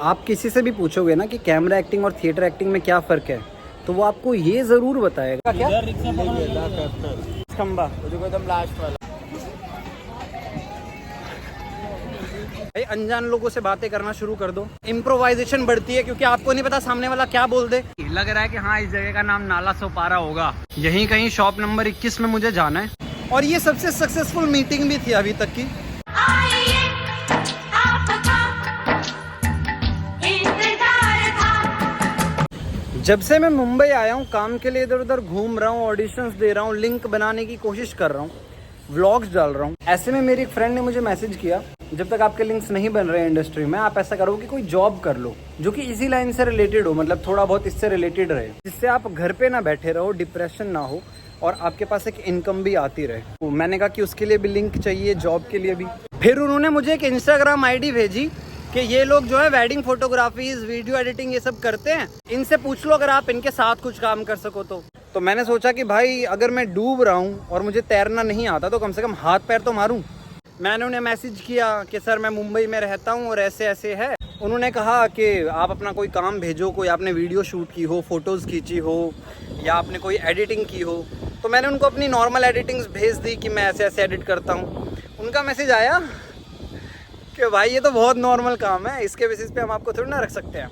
आप किसी से भी पूछोगे ना कि कैमरा एक्टिंग और थिएटर एक्टिंग में क्या फ़र्क है, तो वो आपको ये ज़रूर बताएगा। क्या खंबा एकदम लास्ट वाला। भाई अनजान लोगों से बातें करना शुरू कर दो, इम्प्रोवाइजेशन बढ़ती है, क्योंकि आपको नहीं पता सामने वाला क्या बोल दे। लग रहा है कि हाँ, इस जगह का नाम नाला सोपारा होगा, यहीं कहीं शॉप नंबर 21 में मुझे जाना है। और ये सबसे सक्सेसफुल मीटिंग भी थी अभी तक की। जब से मैं मुंबई आया हूँ काम के लिए, इधर उधर घूम रहा हूँ, ऑडिशंस दे रहा हूँ, लिंक बनाने की कोशिश कर रहा हूँ, व्लॉग्स डाल रहा हूँ। ऐसे में मेरी एक फ्रेंड ने मुझे मैसेज किया, जब तक आपके लिंक्स नहीं बन रहे हैं इंडस्ट्री में, आप ऐसा करो कि कोई जॉब कर लो जो कि इसी लाइन से रिलेटेड हो, मतलब थोड़ा बहुत इससे रिलेटेड रहे, जिससे आप घर पे ना बैठे रहो, डिप्रेशन ना हो और आपके पास एक इनकम भी आती रहे। तो मैंने कहा कि उसके लिए भी लिंक चाहिए, जॉब के लिए भी। फिर उन्होंने मुझे एक इंस्टाग्राम ID भेजी कि ये लोग जो है वेडिंग फोटोग्राफीज, वीडियो एडिटिंग ये सब करते हैं, इनसे पूछ लो अगर आप इनके साथ कुछ काम कर सको तो मैंने सोचा कि भाई अगर मैं डूब रहा हूँ और मुझे तैरना नहीं आता तो कम से कम हाथ पैर तो मारूं। मैंने उन्हें मैसेज किया कि सर मैं मुंबई में रहता हूँ और ऐसे ऐसे है। उन्होंने कहा कि आप अपना कोई काम भेजो, कोई आपने वीडियो शूट की हो, फोटोज़ खींची हो या आपने कोई एडिटिंग की हो। तो मैंने उनको अपनी नॉर्मल एडिटिंग्स भेज दी कि मैं ऐसे ऐसे एडिट करता हूँ। उनका मैसेज आया कि भाई ये तो बहुत नॉर्मल काम है, इसके बेसिस पे हम आपको थोड़ी ना रख सकते हैं।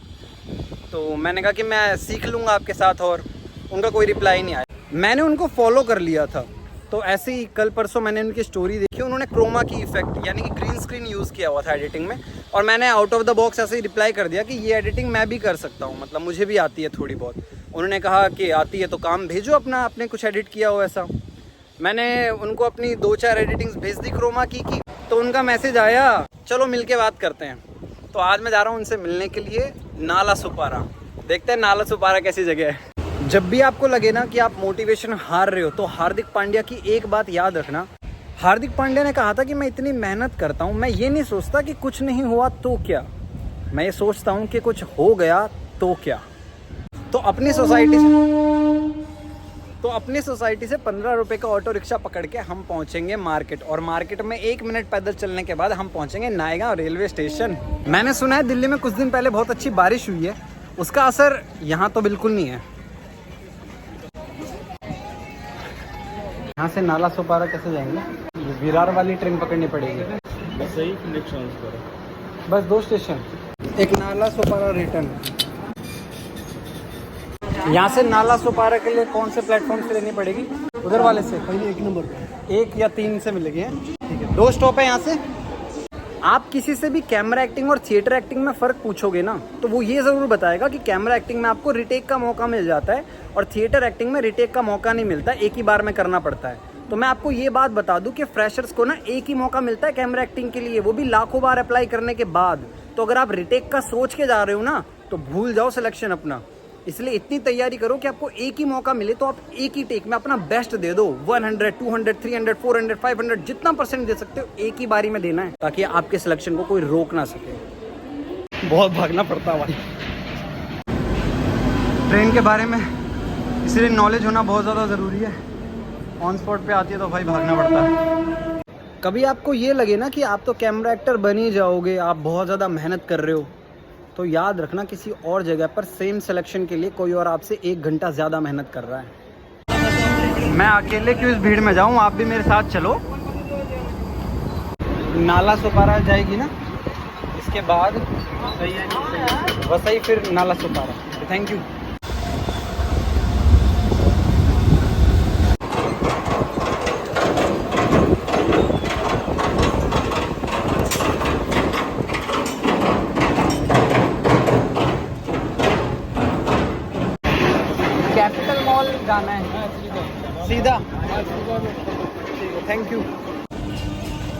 तो मैंने कहा कि मैं सीख लूँगा आपके साथ, और उनका कोई रिप्लाई नहीं आया। मैंने उनको फॉलो कर लिया था, तो ऐसे ही कल परसों मैंने उनकी स्टोरी देखी, उन्होंने क्रोमा की इफेक्ट यानी कि ग्रीन स्क्रीन यूज़ किया हुआ था एडिटिंग में, और मैंने आउट ऑफ द बॉक्स ऐसे ही रिप्लाई कर दिया कि ये एडिटिंग मैं भी कर सकता हूँ, मतलब मुझे भी आती है थोड़ी बहुत। उन्होंने कहा कि आती है तो काम भेजो अपना, आपने कुछ एडिट किया हो ऐसा। मैंने उनको अपनी 2-4 एडिटिंग्स भेज दी क्रोमा की, तो उनका मैसेज आया चलो मिल के बात करते हैं। तो आज मैं जा रहा हूँ उनसे मिलने के लिए नाला सोपारा। देखते हैं नाला सोपारा कैसी जगह है। जब भी आपको लगे ना कि आप मोटिवेशन हार रहे हो, तो हार्दिक पांड्या की एक बात याद रखना। हार्दिक पांड्या ने कहा था कि मैं इतनी मेहनत करता हूँ, मैं ये नहीं सोचता कि कुछ नहीं हुआ तो क्या, मैं ये सोचता हूँ कि कुछ हो गया तो क्या। तो अपनी सोसाइटी से 15 रुपये का ऑटो रिक्शा पकड़ के हम पहुंचेंगे मार्केट, और मार्केट में 1 मिनट पैदल चलने के बाद हम पहुंचेंगे नायगांव रेलवे स्टेशन। मैंने सुना है दिल्ली में कुछ दिन पहले बहुत अच्छी बारिश हुई है, उसका असर यहाँ तो बिल्कुल नहीं है। यहाँ से नाला सोपारा कैसे जाएंगे? विरार वाली ट्रेन पकड़नी पड़ेगी। बस 2 स्टेशन, एक नाला सोपारा रिटर्न। यहाँ से नाला सोपारा के लिए कौन से प्लेटफॉर्म से लेनी पड़ेगी? उधर वाले से पहले 1 नंबर पे 1 या 3 से मिलेगी। ठीक है, 2 स्टॉप है यहाँ से। आप किसी से भी कैमरा एक्टिंग और थिएटर एक्टिंग में फ़र्क पूछोगे ना, तो वो ये ज़रूर बताएगा कि कैमरा एक्टिंग में आपको रिटेक का मौका मिल जाता है और थिएटर एक्टिंग में रिटेक का मौका नहीं मिलता, एक ही बार में करना पड़ता है। तो मैं आपको ये बात बता दूं कि फ्रेशर्स को ना एक ही मौका मिलता है कैमरा एक्टिंग के लिए, वो भी लाखों बार अप्लाई करने के बाद। तो अगर आप रिटेक का सोच के जा रहे हो ना, तो भूल जाओ सिलेक्शन अपना। इसलिए इतनी तैयारी करो कि आपको एक ही मौका मिले तो आप एक ही टेक में अपना बेस्ट दे दो। 100, 200, 300, 400, 500 जितना % दे सकते हो एक ही बारी में देना है, ताकि आपके सिलेक्शन को कोई रोक ना सके। बहुत भागना पड़ता भाई ट्रेन के बारे में, इसलिए नॉलेज होना बहुत ज़्यादा ज़रूरी है। ऑन स्पॉट पे आती है तो भाई भागना पड़ता है। कभी आपको ये लगे ना कि आप तो कैमरा एक्टर बन ही जाओगे, आप बहुत ज़्यादा मेहनत कर रहे हो, तो याद रखना किसी और जगह पर सेम सिलेक्शन के लिए कोई और आपसे 1 घंटा ज़्यादा मेहनत कर रहा है। मैं अकेले क्यों इस भीड़ में जाऊं, आप भी मेरे साथ चलो। नाला सोपारा जाएगी ना, इसके बाद वसई, फिर Nala Sopara. Thank you. Capital mall जाना है सीधा। थैंक यू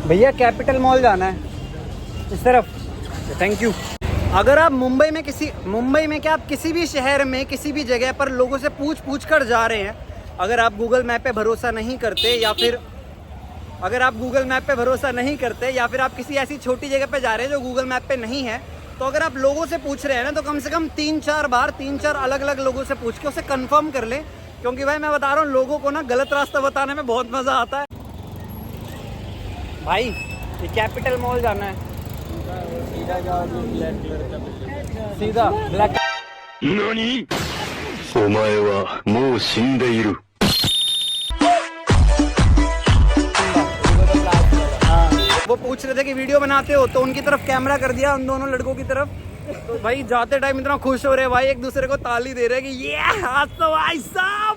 भैया, कैपिटल मॉल जाना है इस तरफ। Thank you. अगर आप मुंबई में क्या, आप किसी भी शहर में किसी भी जगह पर लोगों से पूछ कर जा रहे हैं, अगर आप गूगल मैप पे भरोसा नहीं करते या फिर आप किसी ऐसी छोटी जगह पे जा रहे हैं जो गूगल मैप पे नहीं है, तो अगर आप लोगों से पूछ रहे हैं ना, तो कम से कम 3-4 अलग अलग लोगों से पूछ के उसे कंफर्म कर ले। क्योंकि भाई मैं बता रहा हूँ, लोगों को ना गलत रास्ता बताने में बहुत मज़ा आता है। भाई ये कैपिटल मॉल जाना है। सीधा जाओ ब्लैक कलर का बिल्डिंग। सीधा ब्लैक। 何お前はもう死んでいる。 वो पूछ रहे थे कि वीडियो बनाते हो, तो उनकी तरफ कैमरा कर दिया उन दोनों लड़कों की तरफ। तो भाई जाते टाइम इतना खुश हो रहे भाई, एक दूसरे को ताली दे रहे कि ये आज तो भाई साहब।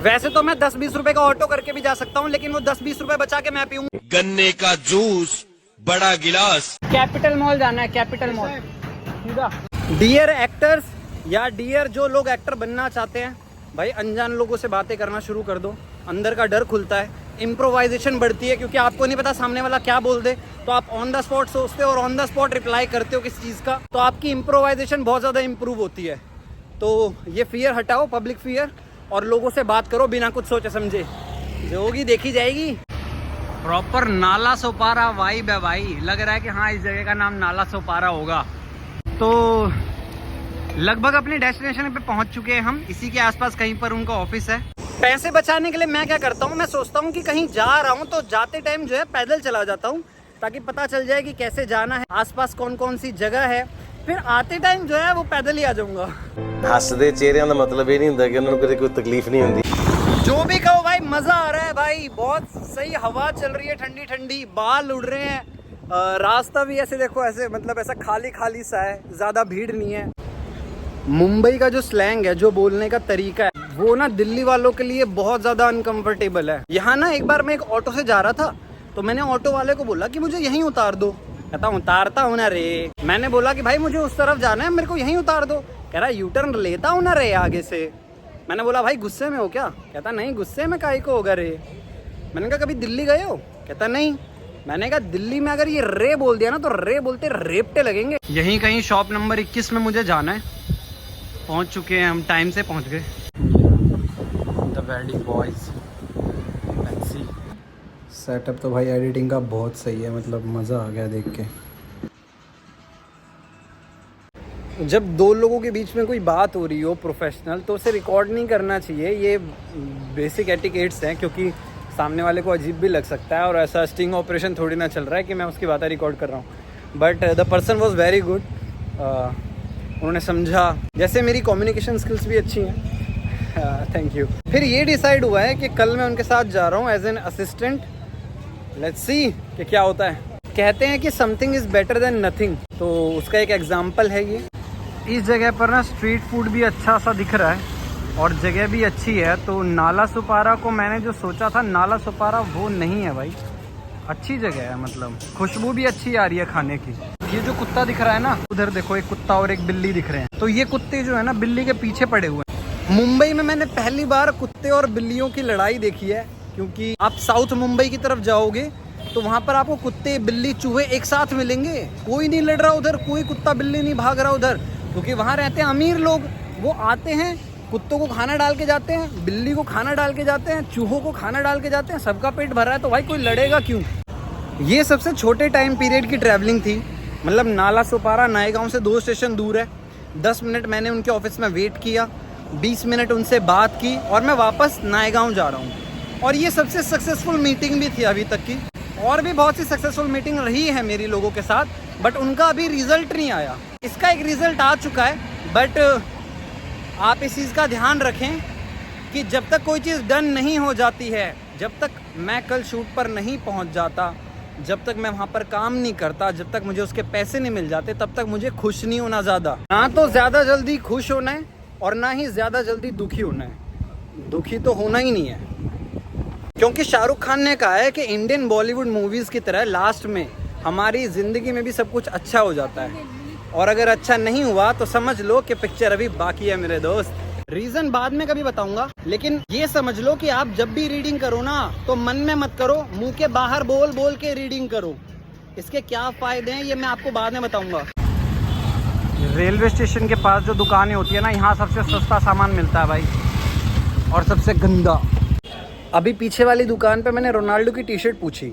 वैसे तो मैं 10-20 रुपए का ऑटो करके भी जा सकता हूँ, लेकिन वो 10-20 रुपए बचा के मैं पीऊंगा। गन्ने का जूस, बड़ा गिलास। कैपिटल मॉल जाना है, कैपिटल मॉल सीधा। डियर एक्टर्स या डियर जो लोग एक्टर बनना चाहते हैं भाई, अनजान लोगों से बातें करना शुरू कर दो, अंदर का डर खुलता है, इम्प्रोवाइजेशन बढ़ती है, क्योंकि आपको नहीं पता सामने वाला क्या बोल दे, तो आप ऑन द स्पॉट सोचते हो और ऑन द स्पॉट रिप्लाई करते हो किसी चीज़ का, तो आपकी इम्प्रोवाइजेशन बहुत ज़्यादा इम्प्रूव होती है। तो ये फियर हटाओ, पब्लिक फियर, और लोगों से बात करो बिना कुछ सोचे समझे, जो होगी देखी जाएगी। प्रॉपर नाला सोपारा वाइब है भाई, लग रहा है कि हाँ इस जगह का नाम नाला सोपारा होगा। तो लगभग अपने डेस्टिनेशन पे पहुंच चुके हैं हम, इसी के आसपास कहीं पर उनका ऑफिस है। पैसे बचाने के लिए मैं क्या करता हूँ, मैं सोचता हूँ कि कहीं जा रहा हूँ तो जाते टाइम जो है पैदल चला जाता हूँ, ताकि पता चल जाए कि कैसे जाना है, आसपास कौन कौन सी जगह है, फिर आते टाइम जो है वो पैदल ही आ जाऊंगा। हसदे चेहरिਆਂ ਦਾ मतलब ये नहीं ਹੁੰਦਾ कि ਉਹਨਾਂ ਨੂੰ कोई तकलीफ नहीं होती। जो भी कहो भाई, मजा आ रहा है भाई, बहुत सही हवा चल रही है, ठंडी ठंडी, बाल उड़ रहे हैं, रास्ता भी ऐसे देखो, ऐसे मतलब ऐसा खाली खाली सा है, ज्यादा भीड़ नहीं है। मुंबई का जो स्लैंग है, जो बोलने का तरीका है, वो ना दिल्ली वालों के लिए बहुत ज्यादा अनकंफर्टेबल है। यहाँ ना एक बार मैं एक ऑटो से जा रहा था, तो मैंने ऑटो वाले को बोला कि मुझे यहीं उतार दो। कहता उतारता हूँ ना रे। मैंने बोला कि भाई मुझे उस तरफ जाना है, मेरे को यहीं उतार दो। कह रहा यू टर्न लेता हूँ ना रे आगे से। मैंने बोला भाई गुस्से में हो क्या? कहता नहीं, गुस्से में काहे को होगा रे। मैंने कहा कभी दिल्ली गए हो? कहता नहीं। मैंने कहा दिल्ली में अगर ये रे बोल दिया ना तो रे बोलते रेपटे लगेंगे। यहीं कहीं शॉप नंबर 21 में मुझे जाना है। पहुंच चुके हैं हम, टाइम से पहुंच गए। The wedding boys, let's see. Setup तो भाई एडिटिंग का बहुत सही है, मतलब मज़ा आ गया देख के। जब दो लोगों के बीच में कोई बात हो रही हो प्रोफेशनल, तो उसे रिकॉर्ड नहीं करना चाहिए। ये बेसिक एटिकेट्स हैं, क्योंकि सामने वाले को अजीब भी लग सकता है, और ऐसा स्टिंग ऑपरेशन थोड़ी ना चल रहा है कि मैं उसकी बातें रिकॉर्ड कर रहा हूँ। But the person was very good, उन्होंने समझा। जैसे मेरी कम्युनिकेशन स्किल्स भी अच्छी हैं, थैंक यू। फिर ये डिसाइड हुआ है कि कल मैं उनके साथ जा रहा हूँ as an assistant. Let's see कि क्या होता है। कहते हैं कि something is better than nothing, तो उसका एक एग्जाम्पल है ये। इस जगह पर ना स्ट्रीट फूड भी अच्छा सा दिख रहा है और जगह भी अच्छी है। तो नाला सुपारा को मैंने जो सोचा था नाला सुपारा, वो नहीं है भाई। अच्छी जगह है, मतलब खुशबू भी अच्छी आ रही है खाने की। ये जो कुत्ता दिख रहा है ना, उधर देखो एक कुत्ता और एक बिल्ली दिख रहे हैं। तो ये कुत्ते जो है ना बिल्ली के पीछे पड़े हुए हैं। मुंबई में मैंने पहली बार कुत्ते और बिल्लियों की लड़ाई देखी है, क्योंकि आप साउथ मुंबई की तरफ जाओगे तो वहाँ पर आपको कुत्ते बिल्ली चूहे एक साथ मिलेंगे। कोई नहीं लड़ रहा उधर, कोई कुत्ता बिल्ली नहीं भाग रहा उधर, क्योंकि वहाँ रहते हैं अमीर लोग। वो आते हैं, कुत्तों को खाना डाल के जाते हैं, बिल्ली को खाना डाल के जाते हैं, चूहों को खाना डाल के जाते हैं, सबका पेट भर रहा है, तो भाई कोई लड़ेगा क्यों। ये सबसे छोटे टाइम पीरियड की ट्रैवलिंग थी। मतलब नाला सोपारा नायगांव से 2 स्टेशन दूर है। 10 मिनट मैंने उनके ऑफिस में वेट किया, 20 मिनट उनसे बात की, और मैं वापस नायगांव जा रहा हूँ। और ये सबसे सक्सेसफुल मीटिंग भी थी अभी तक की। और भी बहुत सी सक्सेसफुल मीटिंग रही है मेरी लोगों के साथ, बट उनका अभी रिजल्ट नहीं आया। इसका एक रिजल्ट आ चुका है, बट आप इस चीज़ का ध्यान रखें कि जब तक कोई चीज़ डन नहीं हो जाती है, जब तक मैं कल शूट पर नहीं पहुंच जाता, जब तक मैं वहाँ पर काम नहीं करता, जब तक मुझे उसके पैसे नहीं मिल जाते, तब तक मुझे खुश नहीं होना। ज़्यादा ना तो ज़्यादा जल्दी खुश होना है और ना ही ज़्यादा जल्दी दुखी होना है। दुखी तो होना ही नहीं है, क्योंकि शाहरुख खान ने कहा है कि इंडियन बॉलीवुड मूवीज़ की तरह लास्ट में हमारी ज़िंदगी में भी सब कुछ अच्छा हो जाता है, और अगर अच्छा नहीं हुआ तो समझ लो कि पिक्चर अभी बाकी है मेरे दोस्त। रीज़न बाद में कभी बताऊंगा, लेकिन ये समझ लो कि आप जब भी रीडिंग करो ना, तो मन में मत करो, मुंह के बाहर बोल बोल के रीडिंग करो। इसके क्या फ़ायदे हैं ये मैं आपको बाद में बताऊंगा। रेलवे स्टेशन के पास जो दुकानें होती है ना, यहाँ सबसे सस्ता सामान मिलता है भाई, और सबसे गंदा। अभी पीछे वाली दुकान पे मैंने रोनाल्डो की टी शर्ट पूछी,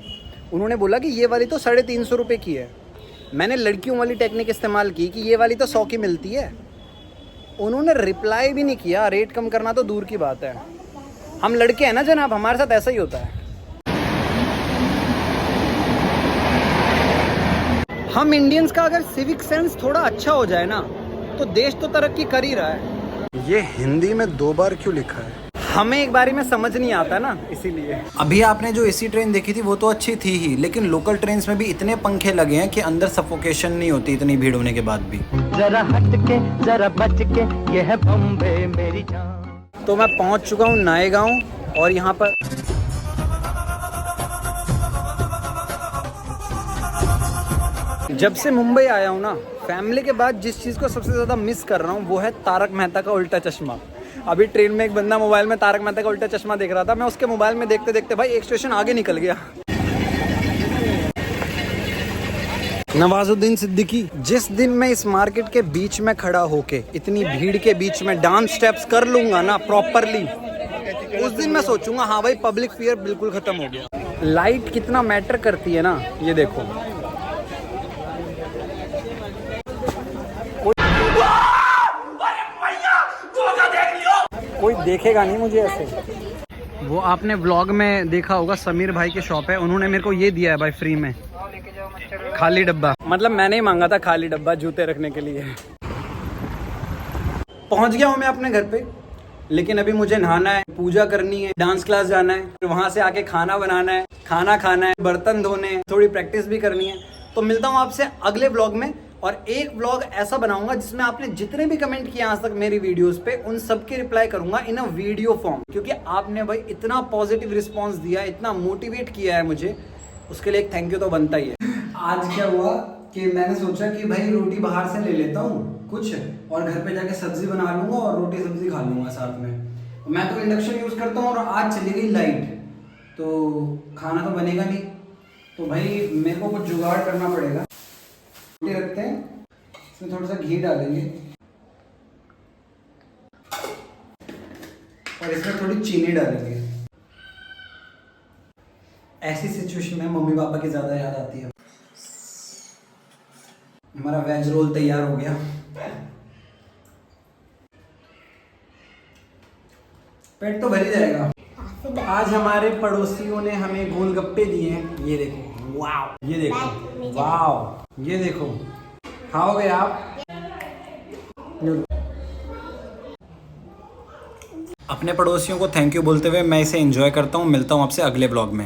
उन्होंने बोला कि ये वाली तो 350 रुपये की है। मैंने लड़कियों वाली टेक्निक इस्तेमाल की कि ये वाली तो 100 की मिलती है। उन्होंने रिप्लाई भी नहीं किया, रेट कम करना तो दूर की बात है। हम लड़के हैं ना जनाब, हमारे साथ ऐसा ही होता है। हम इंडियंस का अगर सिविक सेंस थोड़ा अच्छा हो जाए ना तो देश तो तरक्की कर ही रहा है। ये हिंदी में 2 बार क्यों लिखा है? हमें एक बारी में समझ नहीं आता ना, इसीलिए। अभी आपने जो एसी ट्रेन देखी थी वो तो अच्छी थी ही, लेकिन लोकल ट्रेन्स में भी इतने पंखे लगे हैं कि अंदर सफोकेशन नहीं होती इतनी भीड़ होने के बाद भी। जरा हट के जरा बच के, ये है बॉम्बे मेरी जान। तो मैं पहुंच चुका हूँ नायगांव और यहाँ पर जब से मुंबई आया हूँ ना, फैमिली के बाद जिस चीज़ को सबसे ज़्यादा मिस कर रहा हूँ वो है तारक मेहता का उल्टा चश्मा। अभी ट्रेन में एक बंदा मोबाइल में तारक मेहता का उल्टा चश्मा देख रहा था, मैं उसके मोबाइल में देखते देखते भाई एक स्टेशन आगे निकल गया। नवाजुद्दीन सिद्दीकी, जिस दिन मैं इस मार्केट के बीच में खड़ा होके इतनी भीड़ के बीच में डांस स्टेप्स कर लूंगा ना प्रॉपरली, उस दिन मैं सोचूंगा हाँ भाई पब्लिक फियर बिल्कुल खत्म हो गया। लाइट कितना मैटर करती है ना, ये देखो। कोई देखेगा नहीं मुझे ऐसे। वो आपने व्लॉग में देखा होगा, समीर भाई की शॉप है, उन्होंने मेरे को ये दिया है भाई फ्री में, खाली डब्बा। मतलब मैंने ही मांगा था खाली डब्बा जूते रखने के लिए। पहुंच गया हूँ मैं अपने घर पे, लेकिन अभी मुझे नहाना है, पूजा करनी है, डांस क्लास जाना है, फिर वहां से आके खाना बनाना है, खाना खाना है, बर्तन धोने हैं, थोड़ी प्रैक्टिस भी करनी है। तो मिलता हूँ आपसे अगले ब्लॉग में, और एक ब्लॉग ऐसा बनाऊंगा जिसमें आपने जितने भी कमेंट किए आज तक मेरी वीडियोस पे, उन सब के रिप्लाई करूंगा इन अ वीडियो फॉर्म, क्योंकि आपने भाई इतना पॉजिटिव रिस्पांस दिया, इतना मोटिवेट किया है मुझे, उसके लिए एक थैंक यू तो बनता ही है। आज क्या हुआ कि मैंने सोचा कि भाई रोटी बाहर से ले लेता हूँ कुछ, और घर पे जाके सब्जी बना लूंगा और रोटी सब्जी खा लूंगा साथ में। मैं तो इंडक्शन यूज करता हूँ और आज चली गई लाइट, तो खाना तो बनेगा नहीं, तो भाई मेरे को कुछ जुगाड़ करना पड़ेगा। रोटी रखते हैं, इसमें थोड़ा सा घी डालेंगे और इसमें थोड़ी चीनी डालेंगे। ऐसी सिचुएशन में मम्मी पापा की ज्यादा याद आती है। हमारा वेज रोल तैयार हो गया। पेट तो भर ही जाएगा। आज हमारे पड़ोसियों ने हमें गोलगप्पे दिए हैं, ये देखो, वाव, ये देखो, वाव, ये देखो, खाओगे आप? अपने पड़ोसियों को थैंक यू बोलते हुए मैं इसे एंजॉय करता हूँ। मिलता हूँ आपसे अगले ब्लॉग में।